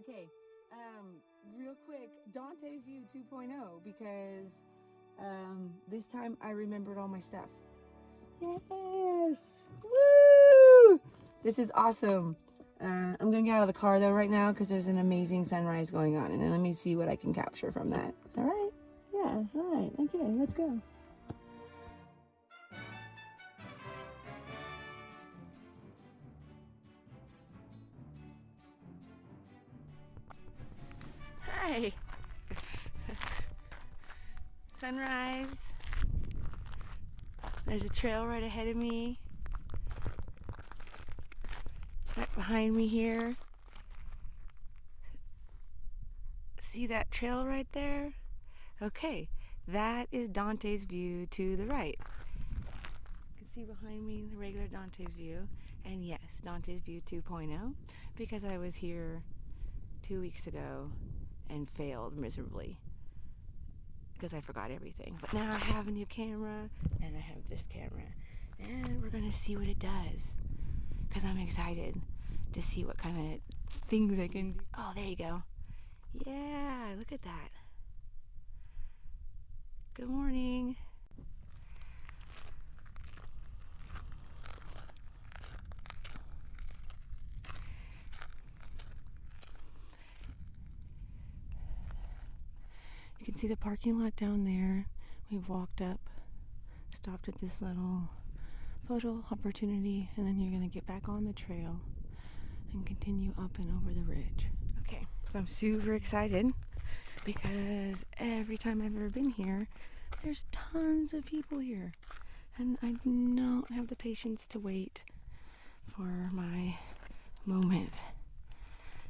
Okay, real quick, Dante's View 2.0, because this time I remembered all my stuff. Yes! Woo! This is awesome. I'm gonna get out of the car though right now because there's an amazing sunrise going on, and then let me see what I can capture from that. All right? Yeah, all right. Okay, let's go. Hi! Sunrise. There's a trail right ahead of me. Right behind me here. See that trail right there? Okay, that is Dante's View to the right. You can see behind me the regular Dante's View. And yes, Dante's View 2.0, because I was here 2 weeks ago and failed miserably because I forgot everything. But now I have a new camera and I have this camera, and we're gonna see what it does because I'm excited to see what kind of things I can do. Oh, there you go. Yeah, look at that. Good morning. You can see the parking lot down there. We've walked up, stopped at this little photo opportunity, and then you're gonna get back on the trail and continue up and over the ridge. Okay, so I'm super excited because every time I've ever been here, there's tons of people here, and I don't have the patience to wait for my moment.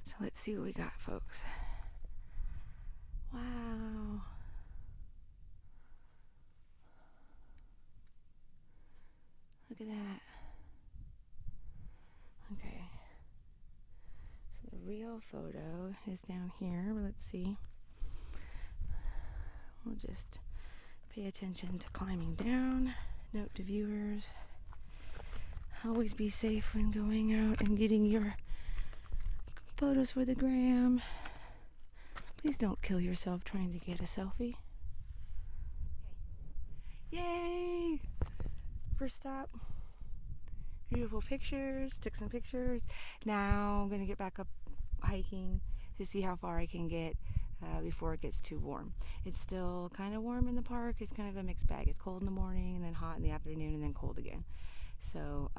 So let's see what we got, folks. Wow. Look at that. Okay. So the real photo is down here. Let's see. We'll just pay attention to climbing down. Note to viewers, always be safe when going out and getting your photos for the gram. Please don't kill yourself trying to get a selfie. Yay! First stop. Beautiful pictures. Took some pictures. Now I'm gonna get back up hiking to see how far I can get before it gets too warm. It's still kind of warm in the park. It's kind of a mixed bag. It's cold in the morning and then hot in the afternoon and then cold again. So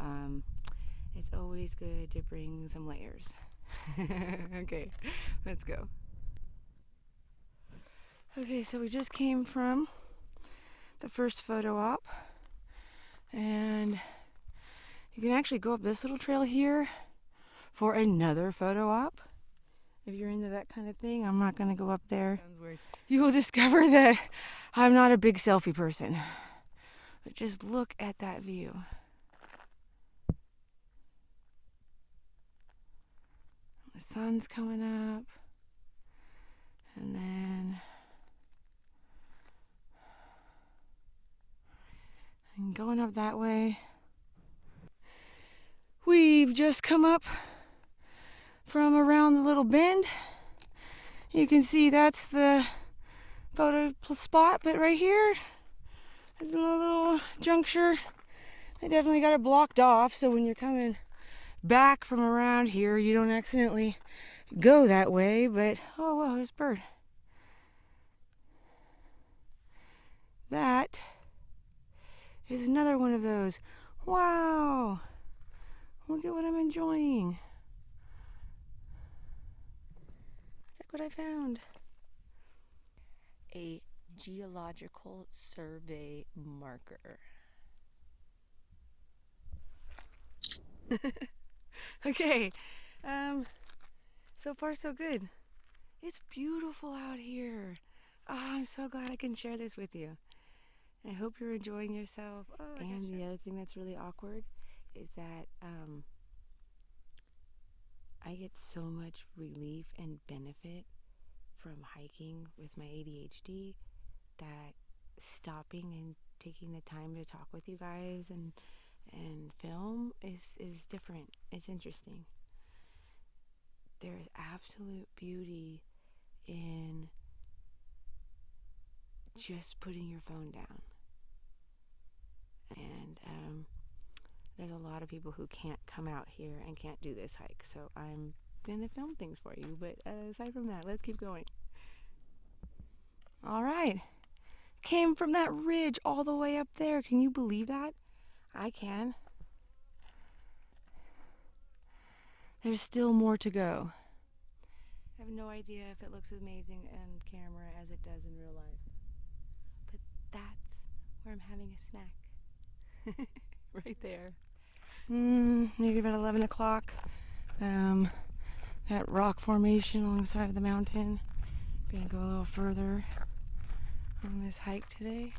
it's always good to bring some layers. Okay, let's go. Okay, so we just came from the first photo op, and you can actually go up this little trail here for another photo op. If you're into that kind of thing, I'm not gonna go up there. You will discover that I'm not a big selfie person. But just look at that view. The sun's coming up, and then and going up that way. We've just come up from around the little bend. You can see that's the photo spot, but right here is a little juncture. They definitely got it blocked off, so when you're coming back from around here, you don't accidentally go that way. But oh wow, there's a bird. That is another one of those. Wow, look at what I'm enjoying. Check what I found. A geological survey marker. Okay, so far so good. It's beautiful out here. Oh, I'm so glad I can share this with you. I hope you're enjoying yourself. Oh, and the other thing that's really awkward is that I get so much relief and benefit from hiking with my ADHD that stopping and taking the time to talk with you guys and film is different. It's interesting. there is absolute beauty in just putting your phone down. And there's a lot of people who can't come out here and can't do this hike, so I'm gonna film things for you. But aside from that, let's keep going. All right, came from that ridge all the way up there. Can you believe that? I can. There's still more to go. I have no idea if it looks amazing on camera as it does in real life, but that's where I'm having a snack. Right there. Maybe about 11 o'clock. That rock formation along the side of the mountain. Gonna go a little further on this hike today.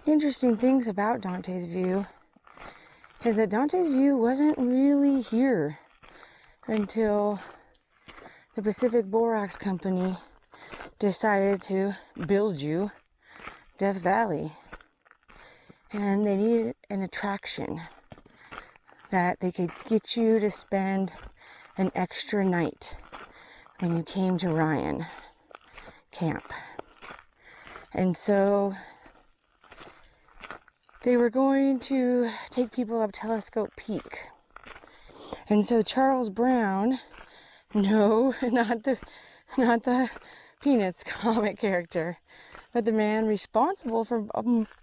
Interesting things about Dante's View is that Dante's View wasn't really here until the Pacific Borax Company decided to build you Death Valley. And they needed an attraction that they could get you to spend an extra night when you came to Ryan Camp. And so they were going to take people up Telescope Peak. And so Charles Brown, no, not the Peanuts comic character, but the man responsible for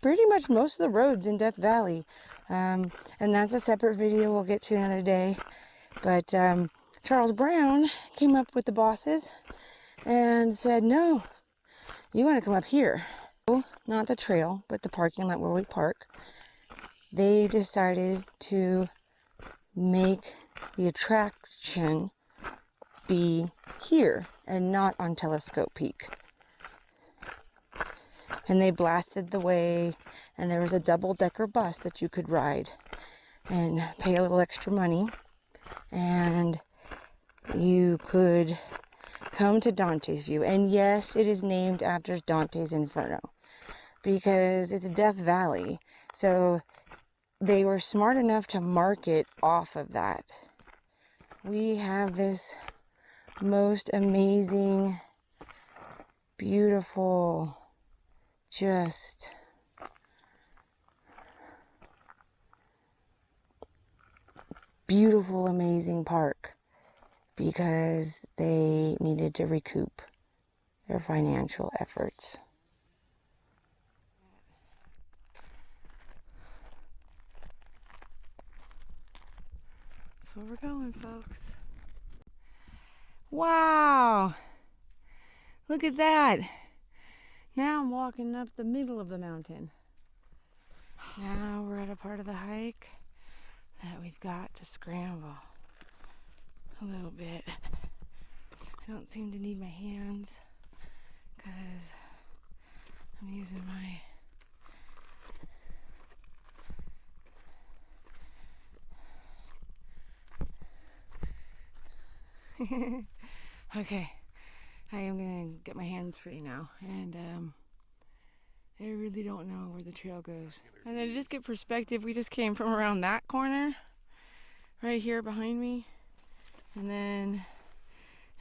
pretty much most of the roads in Death Valley. And that's a separate video we'll get to another day. But Charles Brown came up with the bosses and said, no, you want to come up here. Not the trail, but the parking lot where we park. They decided to make the attraction be here and not on Telescope Peak. And they blasted the way, and there was a double-decker bus that you could ride and pay a little extra money, and you could come to Dante's View. And yes, it is named after Dante's Inferno because it's Death Valley. So they were smart enough to market off of that. We have this most amazing, beautiful, just beautiful, amazing park because they needed to recoup their financial efforts. That's where we're going, folks. Wow! Look at that! Now I'm walking up the middle of the mountain. Now we're at a part of the hike that we've got to scramble a little bit. I don't seem to need my hands because I'm using my okay, I am gonna get my hands free now, and I really don't know where the trail goes. And then to just get perspective, we just came from around that corner right here behind me, and then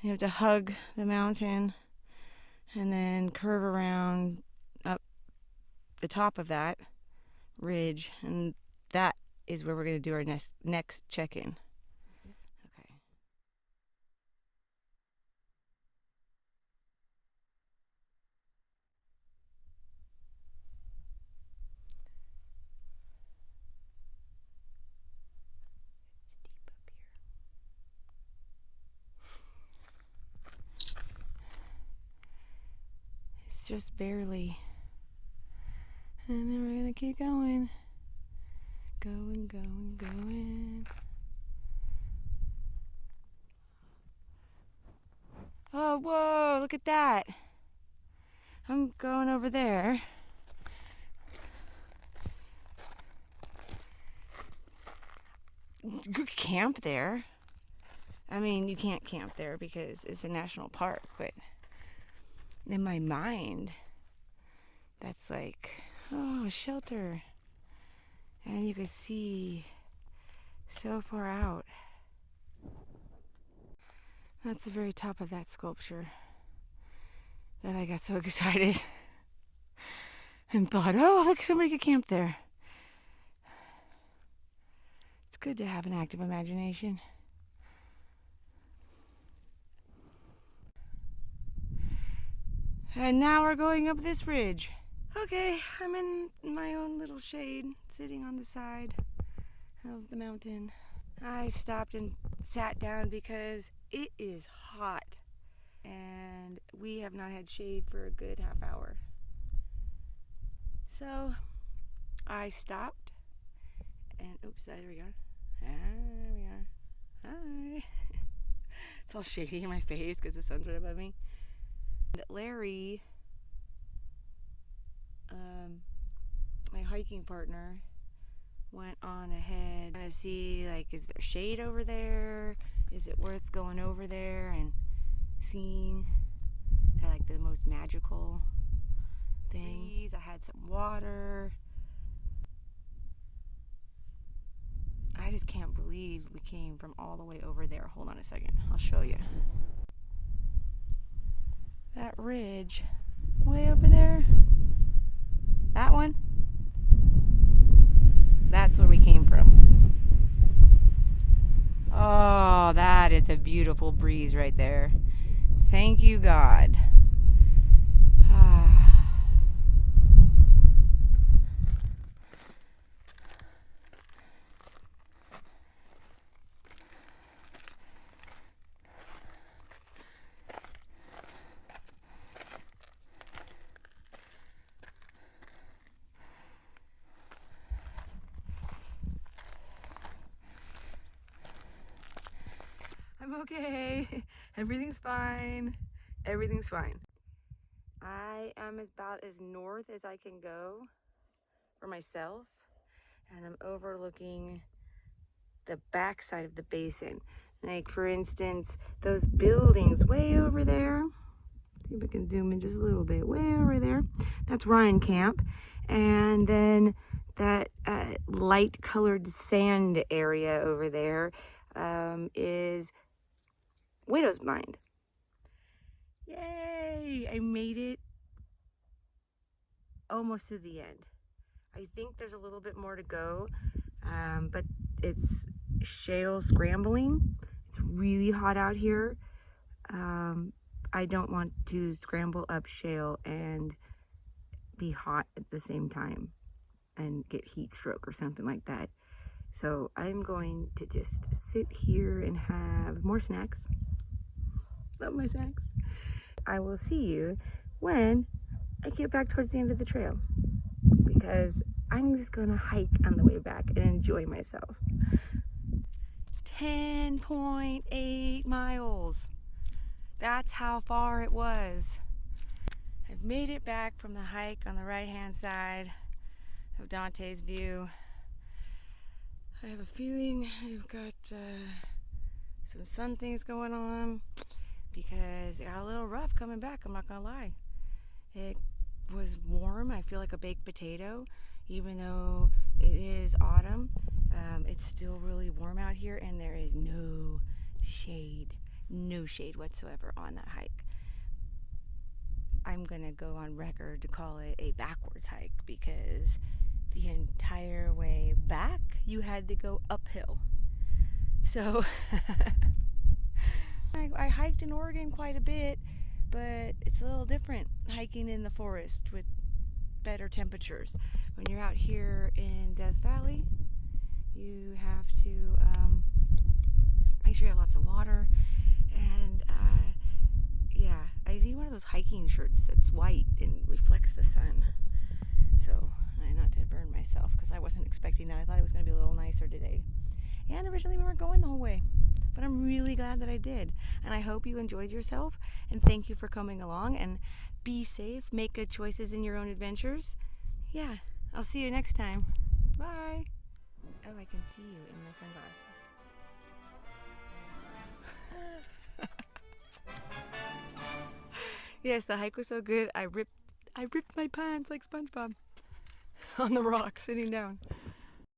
you have to hug the mountain and then curve around up the top of that ridge, and that is where we're going to do our next check-in. Okay. It's deep up here. It's just barely. And then we're going to keep going. Going. Oh, whoa, look at that. I'm going over there. You could camp there. I mean, you can't camp there because it's a national park, but in my mind, that's like, oh, a shelter. And you could see so far out. That's the very top of that sculpture that I got so excited and thought, oh, look, somebody could camp there. It's good to have an active imagination. And now we're going up this ridge. Okay, I'm in my own little shade, sitting on the side of the mountain. I stopped and sat down because it is hot and we have not had shade for a good half hour. So I stopped and oops, there we are. There we are. Hi. It's all shady in my face because the sun's right above me. And Larry, my hiking partner, went on ahead to see, like, is there shade over there? Is it worth going over there and seeing? Is that like the most magical thing? I had some water. I just can't believe we came from all the way over there. Hold on a second, I'll show you. That ridge way over there, that one, that's where we came from. Oh, that is a beautiful breeze right there. Thank you, God. I'm okay. Everything's fine. Everything's fine. I am about as north as I can go for myself, and I'm overlooking the backside of the basin. Like, for instance, those buildings way over there. See if I can zoom in just a little bit. Way over there. That's Ryan Camp. And then that light colored sand area over there is Widow's Mind. Yay! I made it almost to the end. I think there's a little bit more to go, but it's shale scrambling. It's really hot out here. I don't want to scramble up shale and be hot at the same time and get heat stroke or something like that. So I'm going to just sit here and have more snacks. Love my snacks. I will see you when I get back towards the end of the trail, because I'm just gonna hike on the way back and enjoy myself. 10.8 miles. That's how far it was. I've made it back from the hike on the right-hand side of Dante's view. I have a feeling I've got some sun things going on, because it got a little rough coming back, I'm not gonna lie. It was warm. I feel like a baked potato, even though it is autumn. It's still really warm out here, and there is no shade whatsoever on that hike. I'm gonna go on record to call it a backwards hike, because the entire way back you had to go uphill. So I hiked in Oregon quite a bit, but it's a little different hiking in the forest with better temperatures. When you're out here in Death Valley, you have to make sure you have lots of water. And yeah, I need one of those hiking shirts that's white and reflects the sun. So, not to burn myself, because I wasn't expecting that. I thought it was going to be a little nicer today. And originally we weren't going the whole way, but I'm really glad that I did. And I hope you enjoyed yourself, and thank you for coming along, and be safe, make good choices in your own adventures. Yeah, I'll see you next time. Bye. Oh, I can see you in my sunglasses. Yes, the hike was so good. I ripped my pants like SpongeBob on the rock sitting down.